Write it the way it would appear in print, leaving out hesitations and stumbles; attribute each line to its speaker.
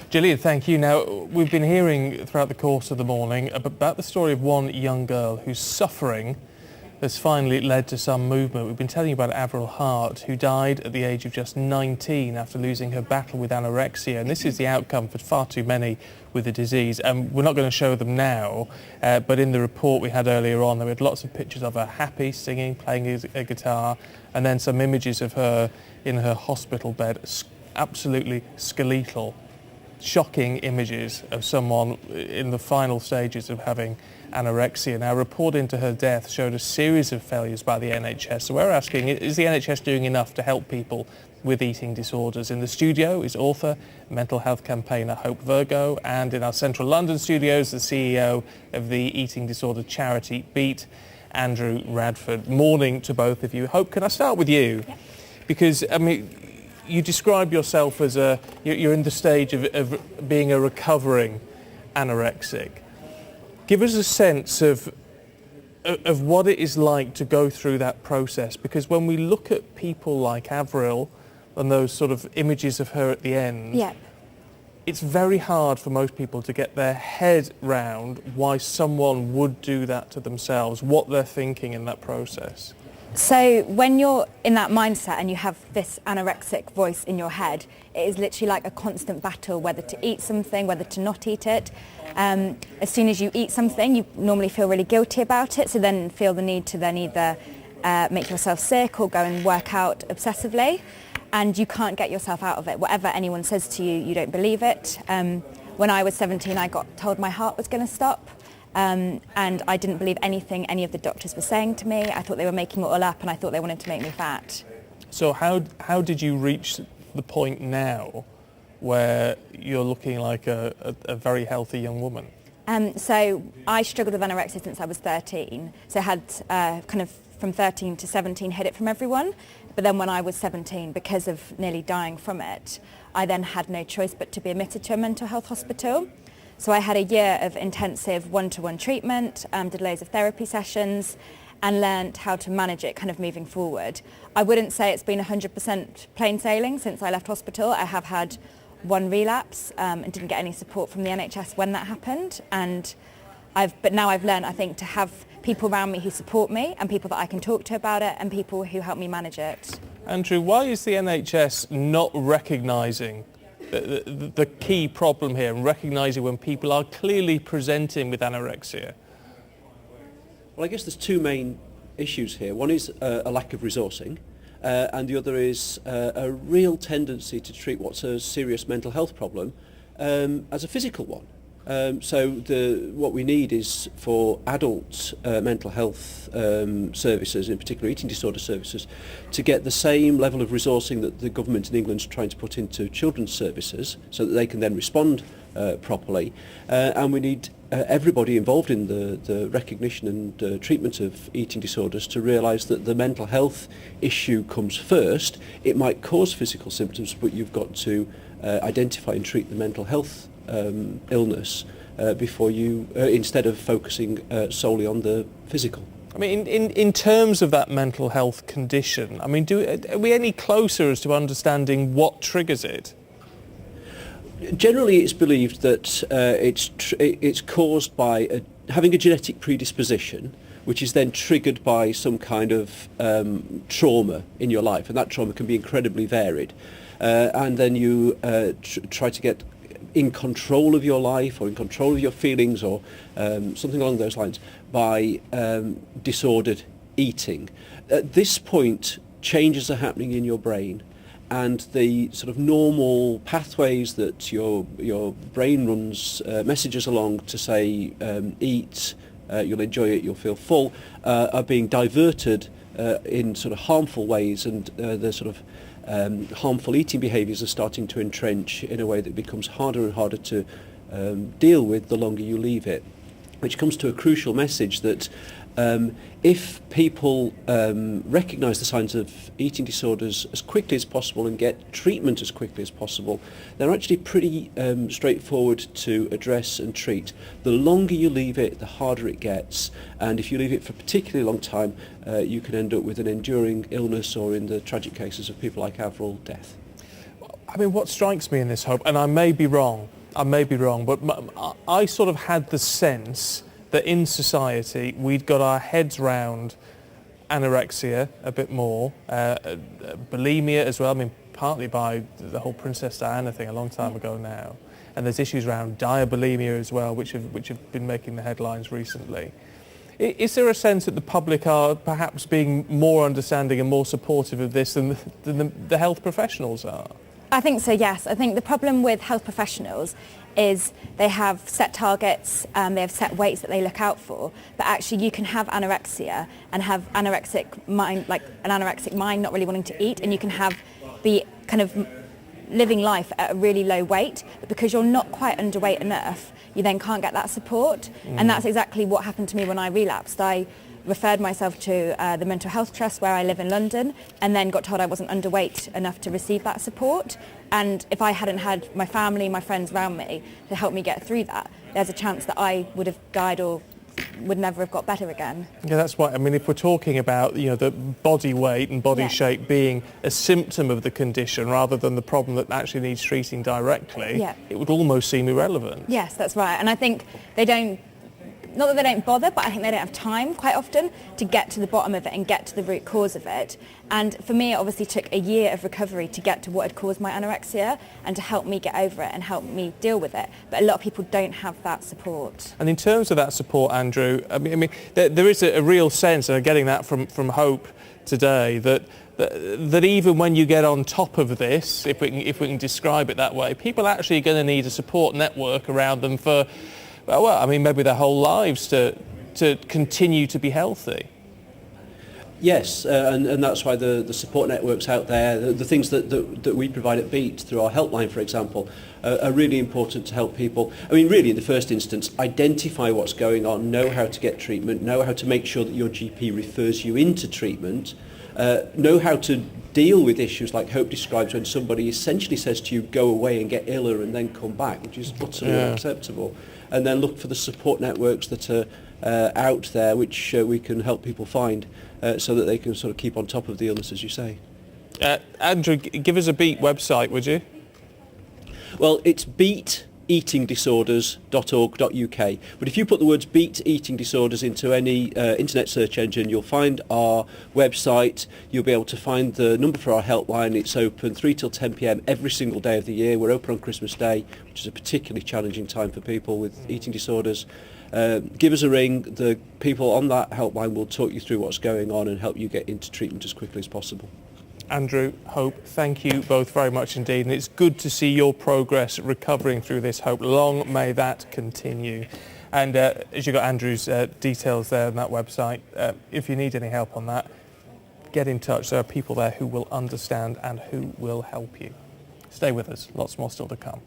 Speaker 1: Gillian, thank you. Now, we've been hearing throughout the course of the morning about the story of one young girl whose suffering has finally led to some movement. We've been telling you about Averil Hart, who died at the age of just 19 after losing her battle with anorexia. And this is the outcome for far too many with the disease. And we're not going to show them now, but in the report we had earlier on, there were lots of pictures of her happy, singing, playing a guitar, and then some images of her in her hospital bed, absolutely skeletal. Shocking images of someone in the final stages of having anorexia. Now, a report into her death showed a series of failures by the NHS. So we're asking, is the NHS doing enough to help people with eating disorders? In the studio is author, mental health campaigner Hope Virgo, and in our central London studios, the CEO of the eating disorder charity Beat, Andrew Radford. Morning to both of you. Hope, can I start with you?
Speaker 2: Yeah.
Speaker 1: Because, I mean, you describe yourself as you're in the stage of being a recovering anorexic. Give us a sense of what it is like to go through that process, because when we look at people like Averil and those sort of images of her at the end,
Speaker 2: Yeah.
Speaker 1: it's very hard for most people to get their head round why someone would do that to themselves, what they're thinking in that process.
Speaker 2: So when you're in that mindset and you have this anorexic voice in your head, it is literally like a constant battle whether to eat something, whether to not eat it. As soon as you eat something, you normally feel really guilty about it, so then feel the need to then either make yourself sick or go and work out obsessively, and you can't get yourself out of it. Whatever anyone says to you, you don't believe it. When I was 17, I got told my heart was going to stop. And I didn't believe anything any of the doctors were saying to me. I thought they were making it all up, and I thought they wanted to make me fat.
Speaker 1: So how did you reach the point now where you're looking like a very healthy young woman?
Speaker 2: So I struggled with anorexia since I was 13. So I had kind of from 13 to 17 hid it from everyone. But then when I was 17, because of nearly dying from it, I then had no choice but to be admitted to a mental health hospital. So I had a year of intensive one-to-one treatment, did loads of therapy sessions, and learned how to manage it kind of moving forward. I wouldn't say it's been 100% plain sailing since I left hospital. I have had one relapse and didn't get any support from the NHS when that happened. But now I've learned, I think, to have people around me who support me and people that I can talk to about it and people who help me manage it.
Speaker 1: Andrew, why is the NHS not recognising the key problem here and recognising when people are clearly presenting with anorexia?
Speaker 3: Well, I guess there's two main issues here. One is a lack of resourcing, and the other is a real tendency to treat what's a serious mental health problem as a physical one. So what we need is for adult mental health services, in particular eating disorder services, to get the same level of resourcing that the government in England is trying to put into children's services so that they can then respond properly. And we need everybody involved in the recognition and treatment of eating disorders to realise that the mental health issue comes first. It might cause physical symptoms, but you've got to identify and treat the mental health illness before you, instead of focusing solely on the physical.
Speaker 1: I mean, in terms of that mental health condition, I mean, are we any closer as to understanding what triggers it?
Speaker 3: Generally, it's believed that it's caused by having a genetic predisposition, which is then triggered by some kind of trauma in your life, and that trauma can be incredibly varied. And then you try to get in control of your life or in control of your feelings or something along those lines by disordered eating. At this point, changes are happening in your brain, and the sort of normal pathways that your brain runs messages along to say eat, you'll enjoy it, you'll feel full, are being diverted in sort of harmful ways, and the sort of harmful eating behaviours are starting to entrench in a way that becomes harder and harder to deal with the longer you leave it, which comes to a crucial message that if people recognise the signs of eating disorders as quickly as possible and get treatment as quickly as possible, they're actually pretty straightforward to address and treat. The longer you leave it, the harder it gets, and if you leave it for a particularly long time, you can end up with an enduring illness, or in the tragic cases of people like Averil, death.
Speaker 1: I mean, what strikes me in this, Hope, and I may be wrong, I may be wrong, but I sort of had the sense that in society we'd got our heads round anorexia a bit more, bulimia as well. I mean, partly by the whole Princess Diana thing a long time ago now, and there's issues around diabulimia as well, which have been making the headlines recently. Is there a sense that the public are perhaps being more understanding and more supportive of this than the health professionals are?
Speaker 2: I think so, yes. I think the problem with health professionals is they have set targets, they have set weights that they look out for, but actually you can have anorexia and have anorexic mind, like an anorexic mind not really wanting to eat, and you can be kind of living life at a really low weight, but because you're not quite underweight enough, you then can't get that support. And that's exactly what happened to me when I relapsed. I referred myself to the Mental Health Trust where I live in London, and then got told I wasn't underweight enough to receive that support. And if I hadn't had my family, my friends around me to help me get through that, there's a chance that I would have died or would never have got better again.
Speaker 1: Yeah, that's why. I mean, if we're talking about, the body weight and body shape being a symptom of the condition rather than the problem that actually needs treating directly, it would almost seem irrelevant.
Speaker 2: Yes, that's right. And I think they don't, not that they don't bother, but I think they don't have time quite often to get to the bottom of it and get to the root cause of it. And for me, it obviously took a year of recovery to get to what had caused my anorexia and to help me get over it and help me deal with it. But a lot of people don't have that support.
Speaker 1: And in terms of that support, Andrew, I mean, there is a real sense, and I'm getting that from Hope today, that even when you get on top of this, if we can describe it that way, people are actually going to need a support network around them for, well, I mean, maybe their whole lives to continue to be healthy.
Speaker 3: Yes, and that's why the support networks out there, the things that we provide at Beat through our helpline, for example, are really important to help people. I mean, really, in the first instance, identify what's going on, know how to get treatment, know how to make sure that your GP refers you into treatment, know how to deal with issues like Hope describes when somebody essentially says to you, go away and get iller and then come back, which is utterly unacceptable. And then look for the support networks that are out there, which we can help people find so that they can sort of keep on top of the illness, as you say.
Speaker 1: Andrew, give us a Beat website, would you?
Speaker 3: Well, it's beateatingdisorders.org.uk. But if you put the words Beat Eating Disorders into any internet search engine, you'll find our website. You'll be able to find the number for our helpline. It's open 3 till 10 p.m. every single day of the year. We're open on Christmas Day, which is a particularly challenging time for people with eating disorders. Give us a ring. The people on that helpline will talk you through what's going on and help you get into treatment as quickly as possible.
Speaker 1: Andrew, Hope, thank you both very much indeed, and it's good to see your progress recovering through this, Hope. Long may that continue. And as you got Andrew's details there on that website, if you need any help on that, get in touch. There are people there who will understand and who will help you. Stay with us, lots more still to come.